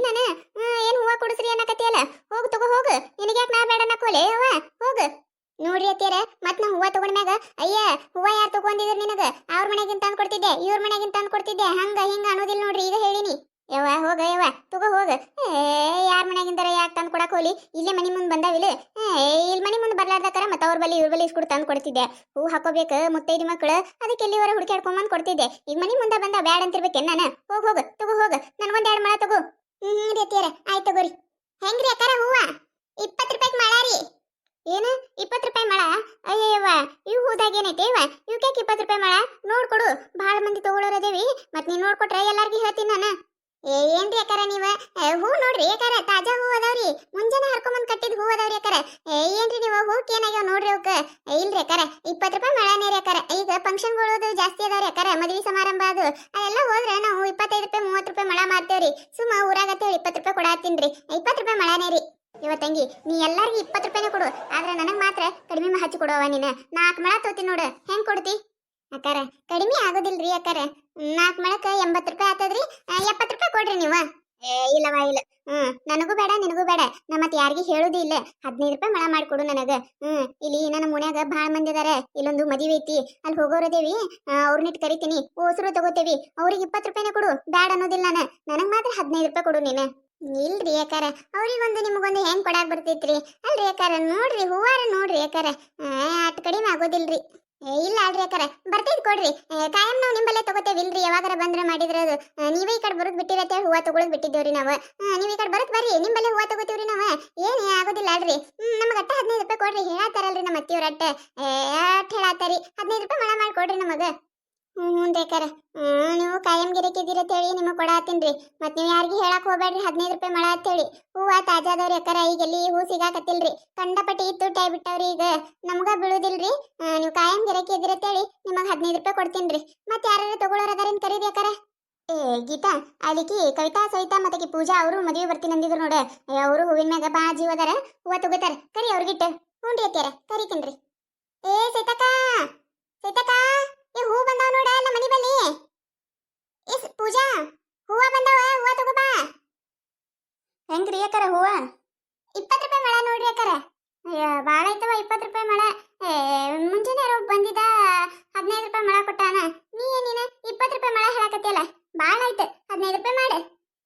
ನಾನು ಏನ್ ಹೂವ ಕೊಡಿಸ್ರಿ ಅನ್ನಕತ್ತಿಯಲ್ಲ ಹೋಗು ತಗೋ ಹೋಗು ನಿನಗ್ಯಾಕೆ ನಾ ಬೇಡ ಅನ್ನಕೋಲೆ ಅವ್ವ ಹೋಗು ನೋಡ್ರಿ ಅತ್ತಿಯರ ಮತ್ ನಾ ಹೂವ ತಗೊಂಡ್ಮ್ಯಾಗ ಅಯ್ಯ ಹೂವ ಯಾರು ತಗೊಂಡಿದ್ರ ನಿನಗ ಅವ್ರ ಮನೆಗಿಂತ ತಂದು ಕೊಡ್ತಿದ್ದೆ ಇವ್ರ ಮನೆಗಿಂತ ತಂದು ಕೊಡ್ತಿದ್ದೆ ಹಂಗ ಹಿಂಗ ಅನ್ನೋದಿಲ್ಲ ನೋಡ್ರಿ ಈಗ ಹೇಳಿನಿ ಯವ್ವ ಹೋಗ ಯವ್ವ ತಗೋ ಹೋಗ ಯಾರ ಮನೆಗಿಂತಾರ ಯಾಕೆ ತಂದು ಕೊಡಕ್ ಹೋಲಿ ಇಲ್ಲೇ ಮನಿ ಮುಂದೆ ಬಂದಾವಿಲ್ಲ ಇಲ್ಲಿ ಮನಿ ಮುಂದೆ ಬರ್ಲಾರ್ದಕ್ಕಾರ ಮತ್ತೆ ಅವ್ರ ಬಲ್ಲಿ ಇವ್ರ ಬಲ್ಲಿ ಇಸ್ಕೊಡು ತಂದು ಕೊಡ್ತಿದ್ದೆ ಹೂ ಹಾಕೋಬೇಕು ಮುತ್ತೈದಿ ಮಕ್ಕಳು ಅದಕ್ಕೆ ಎಲ್ಲಿವರ ಹುಡುಕಾಡ್ಕೊಂಬಂದು ಕೊಡ್ತಿದ್ದೆ ಈಗ ಮನಿ ಮುಂದೆ ಬಂದ ಬ್ಯಾಡ ಅಂತಿರ್ಬೇಕೆ ನಾನು ಹೋಗ ತಗೋ ಹೋಗ ನನ್ಗೊಂದ್ 2 ಮೊಳ ತಗೋ ರೀ ಅತ್ತಿಯರ ಆಯ್ತು ತಗೋರಿ ಹೆಂಗ್ರಿ ಅಕ್ಕಾರ ಹೂವ 20 ರೂಪಾಯಿಗೆ ಮಳ ರೀ ಏನು 20 ರೂಪಾಯಿ ಮಳ ಅಯ್ಯವ್ವ ಇವು ಹೂದಾಗ ಏನೈತೆ ಇವ ಇವಕ್ಕೆ 20 ರೂಪಾಯಿ ಮಳ ನೋಡ್ಕೊಡು ಭಾಳ ಮಂದಿ ತಗೊಳ್ಳೋರದೇವಿ ಮತ್ ನೀನ್ ನೋಡ್ಕೊಟ್ರೆ ಎಲ್ಲಾರ್ಗಿ ಹೇಳ್ತೀನಿ ನಾನು ಏನ್ರಿ ಅಕ್ಕಾರ ನೀವ ಹೂ ನೋಡ್ರಿ ಅಕ್ಕಾರ ತಾಜಾ ಹೂ ಅದಾವ್ರಿ ಮುಂಜಾನೆ ಹರ್ಕೊಂಬಂದ್ ಕಟ್ಟಿದ್ ಹೂ ಅದಾವ್ರಿ ಅಕ್ಕಾರ ಏನ್ರಿ ನೀವು ಹೂಕ್ ಏನಾಗ್ಯಾವ ನೋಡ್ರಿ ಅವಕ್ಕ ಇಲ್ರಿ ಅಕ್ಕಾರ 20 ರೂಪಾಯಿ ಮಳನೇ ರೀ ಅಕ್ಕಾರ ಈಗ ಫಂಕ್ಷನ್ಗಳು ಜಾಸ್ತಿ ಅದಾವ್ರಿ ಅಕ್ಕಾರ ಮದ್ವಿ ಸಮಾರಂಭ ಅದು ಅದೆಲ್ಲ ಹೋದ್ರೆ ನಾವು 25 ರೂಪಾಯಿ 30 ರೂಪಾಯಿ ಮಳ ಮಾರ್ತೇವ್ರಿ ಸುಮ್ಮ ಊರಾಗ ಅಂತೇಳಿ 20 ರೂಪಾಯಿ ಕೊಡಾತೀನ್ರಿ 20 ರೂಪಾಯಿ ಮಳನೇ ರೀ ಇವ ತಂಗಿ ನೀ ಎಲ್ಲಾರ್ಗಿ 20 ರೂಪಾಯಿನೇ ಕೊಡು ಆದ್ರೆ ನನಗ್ ಮಾತ್ರ ಕಡಿಮೆ ಹಚ್ಚಿ ಕೊಡುವ ನೀನು 4 ಮಳ ತೋತಿ ನೋಡು ಹೆಂಗ್ ಕೊಡ್ತಿ ಅಕ್ಕಾರ ಕಡಿಮೆ ಆಗೋದಿಲ್ರಿ ಅಕ್ಕಾರ 4 ಮಳಕ್ಕೆ 80 ರೂಪಾಯಿ ಆತದ್ರಿ 70 ರೂಪಾಯಿ ಕೊಡ್ರಿ ನೀವು ಇಲ್ಲವ ಇಲ್ಲ ನನಗೂ ಬೇಡ ನಿನಗೂ ಬೇಡ ನಾ ಮತ್ತೆ ಯಾರಿಗೂ ಹೇಳುದು ಇಲ್ಲ 15 ರೂಪಾಯಿ ಮಳ ಮಾಡಿಕೊಡು ನನಗ ಇಲ್ಲಿ ನನ್ನ ಮುನ್ಯಾಗ ಭಾಳ ಮಂದಿ ಅದಾರ ಇಲ್ಲೊಂದು ಮದುವೆ ಐತಿ ಅಲ್ಲಿ ಹೋಗೋರದೇವಿ ಅವ್ರನ್ನಿಟ್ಟು ಕರಿತೀನಿ ಓಸರು ತಗೋತೇವಿ ಅವ್ರಿಗೆ 20 ರೂಪಾಯಿನೇ ಕೊಡು ಬ್ಯಾಡ ಅನ್ನೋದಿಲ್ಲ ನಾನು ನನಗ್ ಮಾತ್ರ 15 ರೂಪಾಯಿ ಕೊಡು ನೀನು ಇಲ್ರಿ ಯಾಕಾರ ಅವ್ರಿಗೊಂದು ನಿಮಗೊಂದು ಹೆಂಗ್ ಕೊಡಾಕ್ ಬರ್ತೈತ್ರಿ ಅಲ್ರಿ ಯಾಕಾರ ನೋಡ್ರಿ ಹೂವಾರ ನೋಡ್ರಿ ಯಾಕಾರ ಅಟ್ ಕಡಿಮೆ ಆಗೋದಿಲ್ರಿ ಇಲ್ಲ ಅಲ್ರಿ ಯಾಕಾರ ಬರ್ತೈತ್ ಕೊಡ್ರಿ ಕಾಯಂ ನಾವು ನಿಂಬಲ್ಲೇ ತಗೋತೇವಿಲ್ರಿ ಯಾವಾಗಾರ ಬಂದ್ರೆ ಮಾಡಿದ್ರೆ ಅದು ನೀವೇ ಈ ಕಡೆ ಬರೋದ್ ಬಿಟ್ಟಿರತ್ತೆ ಹೂವ ತಗೊಳದ್ ಬಿಟ್ಟಿದ್ದೇವ್ರಿ ನಾವು ನೀವ್ ಈ ಕಡೆ ಬರತ್ ಬರ್ರಿ ನಿಂಬಲ್ಲೇ ಹೂವ ತಗೋತೀವ್ರಿ ನಾವು ಏನ್ ಆಗೋದಿಲ್ಲ ಅಲ್ರಿ ನಮಗ ಅಟ್ಟ 15 ರೂಪಾಯಿ ಕೊಡ್ರಿ ಹೇಳತ್ತಾರಲ್ರಿ ನಮ್ಮ ಅತ್ತಿಯವ್ರ ಅಟ್ಟ ಹೇಳತ್ತಾರಿ 15 ರೂಪಾಯಿ ಮಳ ಮಾಡಿ ಕೊಡ್ರಿ ನಮಗ ಯಾಕಾರ ನೀವು ಕಾಯಂ ಗಿರಕಿದ್ದೀರ ಅಂತೇಳಿ ನಿಮಗೆ ಕೊಡಾತೀನ್ರಿ ಮತ್ ನೀವು ಯಾರಿಗೂ ಹೇಳಕ್ ಹೋಗ್ಬೇಡ್ರಿ 15 ರೂಪಾಯಿ ಮಳ ಅಂತೇಳಿ ಹೂವ ತಾಜಾದವ್ರಿ ಅಕ್ಕಾರ ಈಗ ಎಲ್ಲಿ ಹೂ ಸಿಗಾಕತ್ತಿಲ್ರಿ ಕಂಡಪಟ್ಟಿ ತುಟ್ಟಿ ಆಗ್ಬಿಟ್ಟವ್ರಿ ಈಗ ನಮ್ಗ ಬೀಳುದಿಲ್ರಿ ನೀವು ಕಾಯಂ ಗಿರಕಿದ್ದೀರ ಅಂತೇಳಿ ನಿಮಗೆ 15 ರೂಪಾಯಿ ಕೊಡ್ತೀನ್ರಿ ಮತ್ ಯಾರು ತಗೊಳ್ಳೋರ್ ಅದಾರೇನ್ ಕರೀರಿ ಅಕ್ಕಾರ ಗೀತಾ ಅಲ್ಲಿಕಿ ಕವಿತಾ ಸವಿತಾ ಮತ್ತೆ ಪೂಜಾ ಅವರು ಮದುವೆ ಬರ್ತೀನಿ ಅಂದಿದ್ರು ನೋಡ ಅವರು ಹೂವಿನ ಮ್ಯಾಗ ಬಾ ಜೀವ ಅದಾರ ಹೂವ ತಗೋತಾರ ಕರಿ ಅವ್ರಿಗಿಟ್ಟು ಹ್ಞೂ ಅತ್ಯಾರ ಕರಿತೀನ್ರಿ ಸೈತಕ್ಕ ಸೈತಕ್ಕ ಹೂ ಬಂದಾವ ನೋಡ ನಮ್ಮ ಮನಿ ಬಲ್ಲಿ ಪೂಜಾ ಹೂವ ಬಂದಾವ ಹೂವ ತಗೋ ಬಾ ಹೆಂಗ್ರಿ ಅಕ್ಕಾರ ಹೂವ 20 ರೂಪಾಯಿ ಮಳ ನೋಡ್ರಿ ಅಕ್ಕಾರ ಬಾಳ ಐತವ 20 ರೂಪಾಯಿ ಮಳ ಮುಂಜಾನೆ ಯಾರೋ ಬಂದಿದ್ದ 15 ರೂಪಾಯಿ ಮಳ ಕೊಟ್ಟಾನ ನೀನ 20 ರೂಪಾಯಿ ಮಳ ಹೇಳಕತ್ತಿಯಲ್ಲ ಬಾಳ ಆಯ್ತು 15 ರೂಪಾಯಿ ಮಾಡು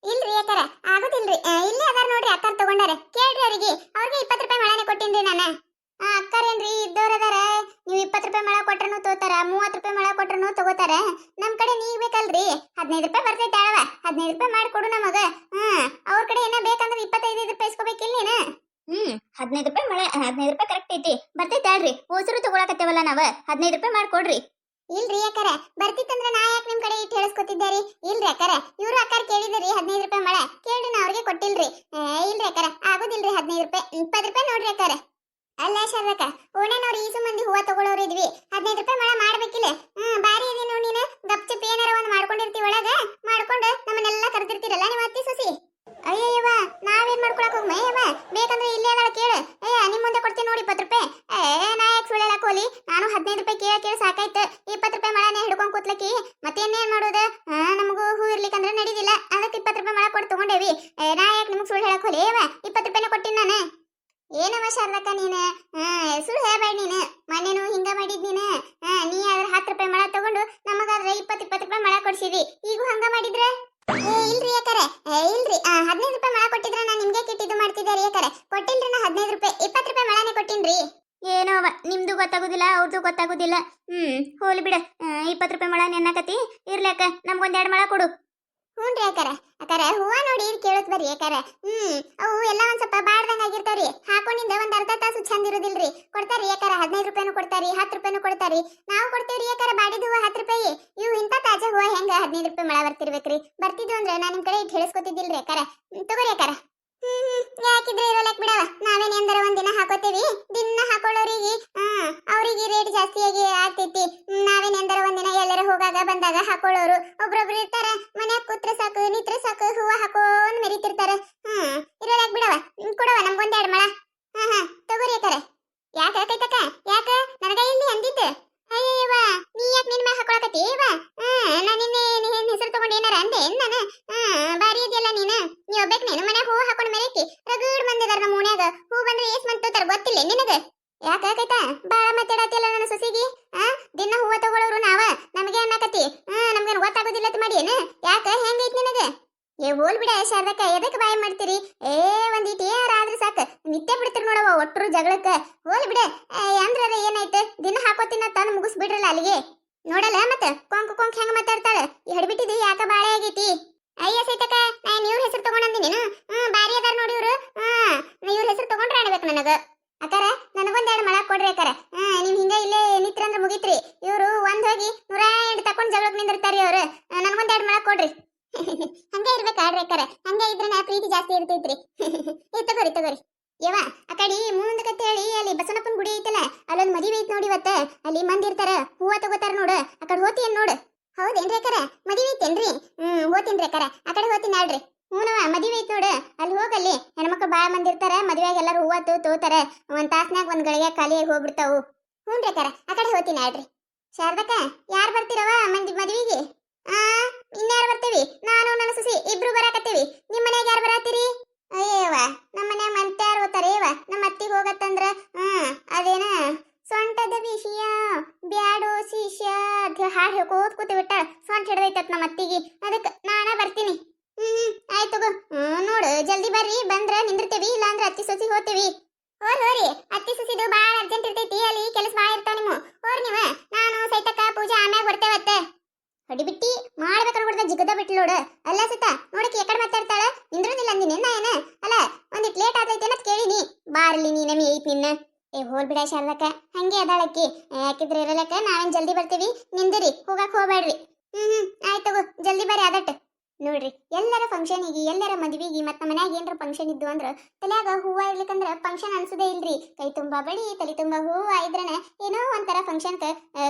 ಇಲ್ರಿ ಅಕ್ಕಾರ ಆಗುದಿಲ್ರಿ ಇಲ್ಲೇ ಅದಾರ ನೋಡ್ರಿ ಅಕ್ಕಾರ ತಗೊಂಡಾರ ಕೇಳ್ರಿ ಅವ್ರಿಗೆ 20 ರೂಪಾಯಿ ಮಳನೇ ಕೊಟ್ಟಿನ್ರಿ ನಾನು ಅಕ್ಕರೇನ್ರಿ ಇದ್ದವ್ರ ಅದಾರ ನೀವು 20 ರೂಪಾಯಿ ಮಳ ಕೊಟ್ರನು ತಗೋತಾರ 30 ರೂಪಾಯಿ ಮಳ ಕೊಟ್ರನು ತಗೋತಾರ ನಮ್ ಕಡೆ ನೀವ್ ಬೇಕಲ್ರಿ 15 ರೂಪಾಯಿ ಬರ್ತೈತೆ ಅಳವ 15 ರೂಪಾಯಿ ಮಾಡಿ ಕೊಡು ನಮಗ ಅವ್ರ ಕಡೆ ಏನ ಬೇಕಂದ್ರೆ 25 ರೂಪಾಯಿ ಇಸ್ಕೋಬೇಕಿಲ್ಲ ನೀನು 15 ರೂಪಾಯಿ ಮಳ 15 ರೂಪಾಯಿ ಕರೆಕ್ಟ್ ಐತಿ ಬರ್ತೈತೆ ಅಲ್ರಿ ಹೋಸರು ತಗೊಳಕತ್ತೇವಲ್ಲ ನಾವ 15 ರೂಪಾಯಿ ಮಾಡಿ ಕೊಡ್ರಿ ಇಲ್ರಿ ಅಕ್ಕಾರ ಬರ್ತಿತ್ತಂದ್ರ ನಾ ಯಾಕೆ ನಿಮ್ ಕಡೆ ಇಟ್ಟು ಹೇಳಿಸ್ಕೊತಿದ್ದಾರಿ ಇಲ್ರಿ ಅಕ್ಕಾರ ಇವ್ರು ಅಕ್ಕಾರ ಕೇಳಿದ್ರಿ 15 ರೂಪಾಯಿ ಮಳ ಕೇಳ್ರಿ ನಾ ಅವ್ರಿಗೆ ಕೊಟ್ಟಿಲ್ರಿ ಇಲ್ರಿ ಅಕ್ಕಾರ ಆಗೋದಿಲ್ರಿ 15 ರೂಪಾಯಿ 20 ರೂಪಾಯಿ ನೋಡ್ರಿ ಅಕ್ಕಾರ ಅಲ್ಲ ಶಾರದಕ್ಕ ಓಣೆನವ್ರು ಈಸು ಮಂದಿ ಹೂವ ತಗೊಳ್ಳೋರು ಇದ್ವಿ 15 ರೂಪಾಯಿ ಮಳ ಮಾಡ್ಬೇಕಿಲ್ಲ ಬಾರಿ ಇದೀನಿ ನೋಡಿ ನೀನು ಗಪ್ಚಪ್ ಏನಾರ ಒಂದು ಮಾಡ್ಕೊಂಡಿರ್ತೀವಿ ಒಳಗ ಮಾಡ್ಕೊಂಡು ನಮ್ಮನ್ನೆಲ್ಲ ಕರೆದಿರ್ತೀರಲ್ಲ ನೀವು ಅತ್ತಿ ಸೊಸಿ ಅಯ್ಯವ್ವ ನಾವೇನ್ ಮಾಡ್ಕೊಳಕ್ ಹೋಗ್ಮಯ್ಯವ್ವ ಬೇಕಂದ್ರೆ ಇಲ್ಲೇ ಅದಾಳ ಕೇಳು ನಿಮ್ ಮುಂದೆ ಕೊಡ್ತೀನಿ ನೋಡಿ 20 ರೂಪಾಯಿ ನಾ ಯಾಕೆ ಸುಳ್ಳು ಹೇಳಕ್ ಹೋಲಿ ನಾನು 15 ರೂಪಾಯಿ ಕೇಳಿ ಸಾಕಾಯ್ತು 20 ರೂಪಾಯಿ ಮಳನೇ ಹಿಡ್ಕೊಂಡ್ ಕೂತ್ಲಕ್ಕಿ ಮತ್ತೇನೇನ್ ಮಾಡೋದು ನಮಗೂ ಹೂ ಇರ್ಲಿಕ್ಕಂದ್ರೆ ನಡೀದಿಲ್ಲ ಅದಕ್ಕೆ 20 ರೂಪಾಯಿ ಮಳ ಕೊಟ್ಟು ತಗೊಂಡೇವಿ ನಾ ಯಾಕೆ ನಿಮ್ಗೆ ಸುಳ್ಳು ಹೇಳಕ್ ಹೋಲಿ 20 ರೂಪಾಯಿನ ಕೊಟ್ಟಿನಿ ನಾನು ಏನವ ಶಾರದಕ್ಕ ನೀನು ಸುಳ್ಳು ಹೇಳ್ಬೇಡ ನೀನು ಮನೇನು ಹಿಂಗ ಮಾಡಿದ್ ನೀನು ನೀ ಅದ್ರ 10 ರೂಪಾಯಿ ಮಳ ತಗೊಂಡು ನಮಗಾದ್ರೆ 20 ರೂಪಾಯಿ ಮಳ ಕೊಡ್ಸಿದಿ ಈಗೂ ಹಂಗ ಮಾಡಿದ್ರೆ ಇಲ್ರಿ ಯಾಕರೆ ಇಲ್ರಿ 15 ರೂಪಾಯಿ ಮಳ ಕೊಟ್ಟಿದ್ರೆ ನಾನು ನಿಮ್ಗೆ ಕಿಟ್ಟಿದ್ದು ಮಾಡ್ತಿದ್ದೆ ರೀ ಯಾಕರೆ ಕೊಟ್ಟಿಲ್ರಿ ನಾ 15 ರೂಪಾಯಿ 20 ರೂಪಾಯಿ ಮಳನೇ ಕೊಟ್ಟಿನ್ರಿ ಏನೋ ನಿಮ್ದು ಗೊತ್ತಾಗುದಿಲ್ಲ ಅವ್ರದ್ದು ಗೊತ್ತಾಗುದಿಲ್ಲ ಹೋಲಿ ಬಿಡ 20 ರೂಪಾಯಿ ಮಳ ನೆನ್ನಕತಿ ಇರ್ಲಾಕ ನಮ್ಗೊಂದ್ 2 ಮಳ ಕೊಡು ಹ್ಞೂನ್ರಿ ಅಕ್ಕಾರ ಹೂವ ನೋಡಿ ಕೇಳತ್ ಬರ್ರಿ ಅಕ್ಕಾರ ಅವು ಎಲ್ಲ ಒಂದ್ ಸ್ವಲ್ಪ ಬಾಡ್ದಂಗ ಆಗಿರ್ತಾವ್ರಿ ಹಾಕೊಂಡಿಂದ ಒಂದ್ ಅರ್ಧ ತಾಸು ಚಂದ ಇರುದಿಲ್ರಿ ಕೊಡ್ತಾರಿ ಅಕ್ಕಾರ 15 ರೂಪಾಯಿನೂ ಕೊಡ್ತಾರಿ 10 ರೂಪಾಯಿನೂ ಕೊಡ್ತಾರಿ ನಾವು ಕೊಡ್ತೇವ್ರಿ ಅಕ್ಕಾರ ಬಾಡಿದ ಹೂವ 10 ರೂಪಾಯಿ ಇವು ಇಂತ ತಾಜಾ ಹೂವ ಹೆಂಗ 15 ರೂಪಾಯಿ ಮಳ ಬರ್ತಿರ್ಬೇಕ್ರಿ ಬರ್ತಿದ್ವು ಅಂದ್ರೆ ನಾನು ನಿಮ್ ಕಡೆ ಇಟ್ಟು ಹೇಳಿಸ್ಕೊತಿದ್ದಿಲ್ರಿ ಅಕ್ಕಾರ ತಗೋರಿ ಅಕ್ಕಾರ ಯಾಕಿದ್ರೆ ಇರೋಲಕ್ ಬಿಡವ ನಾವೇನ್ ಎಂದರ ಒಂದಿನ ಹಾಕೋತೇವಿ ದಿನ ಹಾಕೊಳ್ಳೋರಿಗೆ ಅವ್ರಿಗೆ ರೇಟ್ ಜಾಸ್ತಿಯಾಗಿ ಆಗ್ತೈತಿ ನಾವೇನ್ ಎಂದರ ಒಂದಿನ ಎಲ್ಲರ ಹೋಗಾಗ ಬಂದಾಗ ಹಾಕೊಳ್ಳೋರು ಒಬ್ರೊಬ್ರು ಇರ್ತಾರ ಮನ್ಯಾಗ ಕೂತ್ರ ಸಾಕು ನಿತ್ರ ಸಾಕು ಹೂವ ಹಾಕೋನ್ ಮೆರಿತಿರ್ತಾರ ಇರೋಲಕ್ ಬಿಡವ ಕೊಡವ ನಮ್ಗೊಂದ್ 2 ಮಳ ತಗೋರಿ ಅಕ್ಕಾರ ಯಾಕ ಕೈತಕ್ಕ ಯಾಕ ನನಗ ಇಲ್ಲಿ ಅಂದಿದ್ದು ಅಯ್ಯವ್ವ ನೀ ಯಾಕೆ ನಿನ್ ಮ್ಯಾಗ ಹಾಕೊಳಕತ್ತೀವ ನಾನು ನಿನ್ನೆ ಹೆಸರು ತಗೊಂಡು ಏನಾರ ಅಂದೆ ನಾನು ಬಾರಿ ಇದೆಯಲ್ಲ ನೀನು ನೀ ನೋಡ್ಬೇಕು ನೀನು ಮನ್ಯಾಗ ಹೂ ಹಾಕೊಂಡ್ ಮೆರಕಿ ರಗಡ್ ಮಂದಿ ಅದಾರ ನಮ್ಮ ಓಣ್ಯಾಗ ಹೂ ಬಂದ್ರೆ ಏಸ್ ಮಂದಿ ತೋತಾರ ಗೊತ್ತಿಲ್ಲ ನಿನಗ ಯಾಕ ಆಕೈತಾ ಬಾಳ ಮಾತಾಡತಿಯಲ್ಲ ನನ್ನ ಸೊಸಿಗಿ ದಿನ ಹೂವ ತಗೊಳ್ಳೋರು ನಾವ ನಮಗೆ ಅನ್ನಕತಿ ನಮ್ಗೇನ್ ಗೊತ್ತಾಗೋದಿಲ್ಲ ಅಂತ ಮಾಡಿ ಏನು ಯಾಕ ಹೆಂಗೈತಿ ನಿನಗ ಏ ಹೋಲ್ ಬಿಡ ಶಾರದಕ್ಕ ಎದಕ್ಕೆ ಬಾಯಿ ಮಾಡ್ತೀರಿ ಏ ಒಂದಿಟ್ಟು ಏನಾರಾದ್ರೆ ಸಾಕು ನಿತ್ಯ ಬಿಡ್ತೀರಿ ನೋಡವ ಒಟ್ಟರು ಜಗಳಕ್ಕ ಹೋಲ್ ಬಿಡ ಅಂದ್ರ ಏನಾಯ್ತು ದಿನ ಹಾಕೋತಿನ ತಂದು ಮುಗಿಸ್ಬಿಡ್ರಲ್ಲ ಅಲ್ಲಿಗೆ ನೋಡಲ್ಲ ಮತ್ತ ಕೊಂಕ್ ಹೆಂಗ ಮಾತಾಡ್ತಾಳ ಹಿಡ್ಬಿಟ್ಟಿದಿ ಯಾಕ ಬಾಳೆ ಆಗೈತಿ ಅಯ್ಯ ಸೈತಕ್ಕ ನಾನು ಇವ್ರ ಹೆಸರು ತಗೊಂಡಂದಿನೇನು ಬಾರಿ ಅದಾರ ನೋಡಿ ಇವ್ರು ಇವ್ರ ಹೆಸರು ತಗೊಂಡ್ರೆ ಆಡ್ಬೇಕು ನನಗ ಅಕ್ಕಾರ ನನಗೊಂದೆರಡು ಮಳ ಕೊಡ್ರಿ ಅಕ್ಕಾರ ನೀವ್ ಹಿಂಗ ಇಲ್ಲೇ ನಿತ್ರಂದ್ರ ಮುಗಿತ್ರಿ ಇವ್ರು ಒಂದ್ ಹೋಗಿ 108 ತಕೊಂಡ್ ಜಗಳಕ್ ನಿಂದಿರ್ತಾರಿ ಅವ್ರು ನನಗೊಂದೆರಡು ಮಳ ಕೊಡ್ರಿ ಹಂಗ ಇರ್ಬೇಕಾಡ್ರಿ ಅಕ್ಕಾರ ಹಂಗ ಇದ್ರ ಪ್ರೀತಿ ಜಾಸ್ತಿ ಇರ್ತೈತ್ರಿ ತಗೋರಿ ಯವ್ವ ಆ ಕಡೆ ಮುಂದಕ್ಕೆ ಹೇಳಿ ಅಲ್ಲಿ ಬಸವನಪ್ಪನ ಗುಡಿ ಐತಲ್ಲ ಅಲ್ಲೊಂದು ಮದುವೆ ಐತ್ ನೋಡಿ ಇವತ್ತ ಅಲ್ಲಿ ಮಂದಿ ಇರ್ತಾರ ಹೂವ ತಗೋತಾರ ನೋಡು ಆ ಕಡೆ ಹೋತಿಯನ್ ನೋಡು ಹೌದೇನ್ರಿ ಅಕ್ಕಾರ ಮದುವೆ ಐತೇನ್ರಿ ಹೋತೀನ್ರಿ ಅಕ್ಕಾರ ಆ ಕಡೆ ಹೋತೀನಿ ಆಡ್ರಿ ಹೂನವ ಮದುವೆ ಐತ್ ನೋಡು ಅಲ್ಲಿ ಹೋಗಲ್ಲಿ ಹೆಣ್ಮಕ್ಳು ಬಾಳ ಮಂದಿ ಇರ್ತಾರ ಮದುವೆಯಾಗ ಎಲ್ಲರೂ ಹೂವ ತೋತಾರ ಒಂದ್ ತಾಸ್ನ್ಯಾಗ ಒಂದ್ ಗಳಿಗೆ ಖಾಲಿಯಾಗಿ ಹೋಗ್ಬಿಡ್ತಾವು ಹ್ಞೂನ್ರಿ ಅಕ್ಕಾರ ಆ ಕಡೆ ಹೋತೀನಿ ಆಡ್ರಿ ಶಾರದಕ್ಕ ಯಾರು ಬರ್ತೀರವ ಮದುವೆಗೆ ಇನ್ಯಾರು ಬರ್ತೀವಿ ನಾನು ನನ್ನ ಸುಸಿ ಇಬ್ರು ಬರಾಕತ್ತೀವಿ ನಿಮ್ಮ ಮನೆಯಾಗ ಯಾರು ಬರಾತೀರಿ ಅಯ್ಯವ್ವ ನಮ್ಮ ಮನ್ಯಾಗ ಮಂತ್ಯಾರು ಹೋತಾರೇವ ನಮ್ಮ ಅತ್ತಿಗೆ ಹೋಗತ್ತಂದ್ರ ಅದೇನ ಸೊಂಟದ ವಿಷಯ ಬ್ಯಾಡೋ ಶಿಷ್ಯ ಹಾಡು ಹೇಳ್ಕೋತ್ ಕೂತಿ ಬಿಟ್ಟ ಸೊಂಟ ಹಿಡ್ದೈತತ್ ನಮ್ಮ ಅತ್ತಿಗೆ ಅದಕ್ಕೆ ನಾನ ಬರ್ತೀನಿ ಆಯ್ತು ತಗೋ ನೋಡು ಜಲ್ದಿ ಬರ್ರಿ ಬಂದ್ರ ನಿಂದಿರ್ತೀವಿ ಇಲ್ಲಾಂದ್ರ ಅತ್ತಿ ಸೊಸಿ ಹೋಗ್ತೀವಿ ಹೋರಿ ಅತ್ತಿ ಸೊಸಿದು ಬಾಳ ಅರ್ಜೆಂಟ್ ಇರ್ತೈತಿ ಅಲ್ಲಿ ಕೆಲಸ ಬಾಳ ಇರ್ತಾವ ನಿಮ್ಮ ಹೋರ್ ನೀವ ನಾನು ಸೈತಕ್ಕ ಪೂಜಾ ಆಮ್ಯಾಗ ಬರ್ತೇವತ್ತೆ ಹೊಡಿಬಿಟ್ಟಿ ಮಾಡ್ಬೇಕಾದ್ರೆ ಹೊಡೆದ ಜಿಗದ ಬಿಟ್ಲು ನೋಡು ಅಲ್ಲ ಸೀತಾ ನೋಡಕ್ಕೆ ಎಕಡೆ ಮಾತಾಡ್ತಾಳ ನಿಂದ್ರದಿಲ್ಲ ಅಂದಿನಿ ಏನ ಅಲ್ಲ ಒಂದಿಟ್ ಲೇಟ್ ಆತೈತೆ ಅಂತ ಕೇಳಿನಿ ಬಾರ್ಲಿ ನೀ ನಮಿ ಐತ್ ನಿನ್ನ ಏ ಹೋಲ್ ಬಿಡ ಶಾರದಕ್ಕ ಹಂಗೆ ಅದಾಳಕ್ಕಿ ಯಾಕಿದ್ರೆ ಇರಲಕ್ಕ ನಾವೇನ್ ಜಲ್ದಿ ಬರ್ತೀವಿ ನಿಂದಿರಿ ಹೋಗಕ್ ಹೋಗ್ಬೇಡ್ರಿ ಆಯ್ತು ತಗೋ ಜಲ್ದಿ ಬರ್ರಿ ಆದಟ್ಟು ನೋಡ್ರಿ ಎಲ್ಲರ ಫಂಕ್ಷನಿಗೆ ಎಲ್ಲರ ಮದ್ವಿಗೆ ಮತ್ತ ಮನ್ಯಾಗ ಏನ್ರ ಫಂಕ್ಷನ್ ಇದ್ದು ಅಂದ್ರ ತಲ್ಯಾಗ ಹೂವ ಇರ್ಲಿಕ್ಕಂದ್ರ ಫಂಕ್ಷನ್ ಅನ್ಸುದೇ ಇಲ್ರಿ ಕೈ ತುಂಬಾ ಬಳಿ ತಲೆ ತುಂಬಾ ಹೂವ ಇದ್ರನ ಏನೋ ಒಂಥರ ಫಂಕ್ಷನ್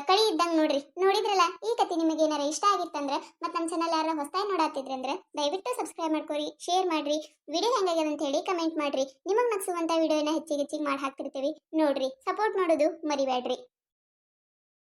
ಕಳಿ ಇದ್ದಂಗ ನೋಡ್ರಿ ನೋಡಿದ್ರಲ್ಲ ಈ ಕತೆ ನಿಮಗೆ ಏನಾರ ಇಷ್ಟ ಆಗಿತ್ತಂದ್ರ ಮತ್ತ ನಮ್ಮ ಚಾನಲ್ ಯಾರ ಹೊಸದಾಗಿ ನೋಡಾತಿದ್ರಿ ಅಂದ್ರ ದಯವಿಟ್ಟು ಸಬ್ಸ್ಕ್ರೈಬ್ ಮಾಡ್ಕೊರಿ ಶೇರ್ ಮಾಡ್ರಿ ವಿಡಿಯೋ ಹೆಂಗಾಗ್ಯದ ಅಂತ ಹೇಳಿ ಕಮೆಂಟ್ ಮಾಡ್ರಿ ನಿಮಗ್ ನಗ್ಸುವಂತ ವಿಡಿಯೋನ ಹೆಚ್ಚಿಗೆ ಮಾಡಿ ಹಾಕ್ತಿರ್ತೀವಿ ನೋಡ್ರಿ ಸಪೋರ್ಟ್ ಮಾಡೋದು ಮರಿಬೇಡ್ರಿ